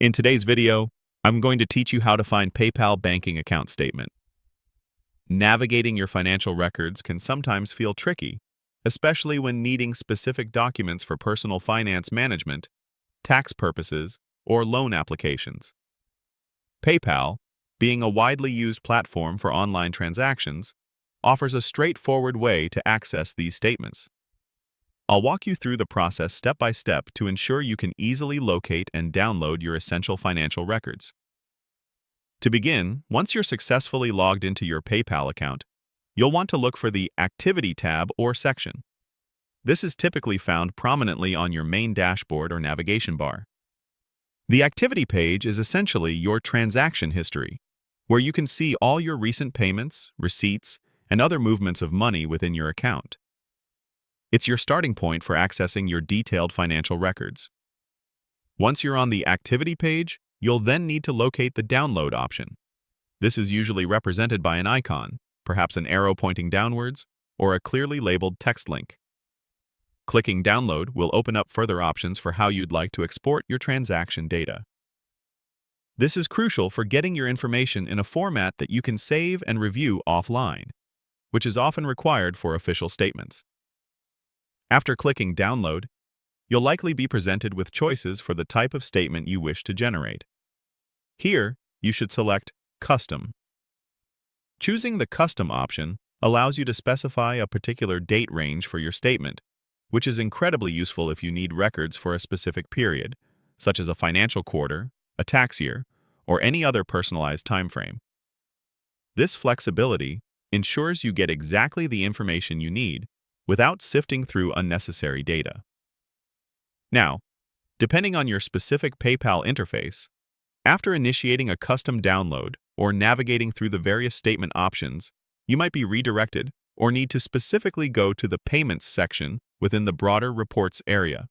In today's video, I'm going to teach you how to find PayPal banking account statement. Navigating your financial records can sometimes feel tricky, especially when needing specific documents for personal finance management, tax purposes, or loan applications. PayPal, being a widely used platform for online transactions, offers a straightforward way to access these statements. I'll walk you through the process step by step to ensure you can easily locate and download your essential financial records. To begin, once you're successfully logged into your PayPal account, you'll want to look for the Activity tab or section. This is typically found prominently on your main dashboard or navigation bar. The Activity page is essentially your transaction history, where you can see all your recent payments, receipts, and other movements of money within your account. It's your starting point for accessing your detailed financial records. Once you're on the Activity page, you'll then need to locate the Download option. This is usually represented by an icon, perhaps an arrow pointing downwards, or a clearly labeled text link. Clicking Download will open up further options for how you'd like to export your transaction data. This is crucial for getting your information in a format that you can save and review offline, which is often required for official statements. After clicking Download, you'll likely be presented with choices for the type of statement you wish to generate. Here, you should select Custom. Choosing the Custom option allows you to specify a particular date range for your statement, which is incredibly useful if you need records for a specific period, such as a financial quarter, a tax year, or any other personalized timeframe. This flexibility ensures you get exactly the information you need without sifting through unnecessary data. Now, depending on your specific PayPal interface, after initiating a custom download or navigating through the various statement options, you might be redirected or need to specifically go to the Payments section within the broader Reports area.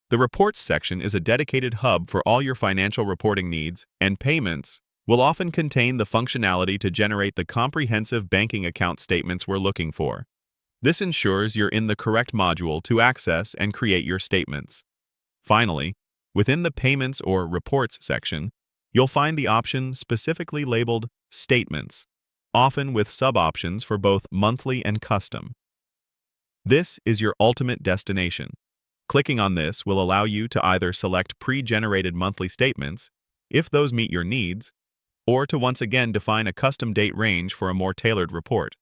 The Reports section is a dedicated hub for all your financial reporting needs, and Payments will often contain the functionality to generate the comprehensive banking account statements we're looking for. This ensures you're in the correct module to access and create your statements. Finally, within the Payments or Reports section, you'll find the option specifically labeled Statements, often with sub-options for both monthly and custom. This is your ultimate destination. Clicking on this will allow you to either select pre-generated monthly statements, if those meet your needs, or to once again define a custom date range for a more tailored report.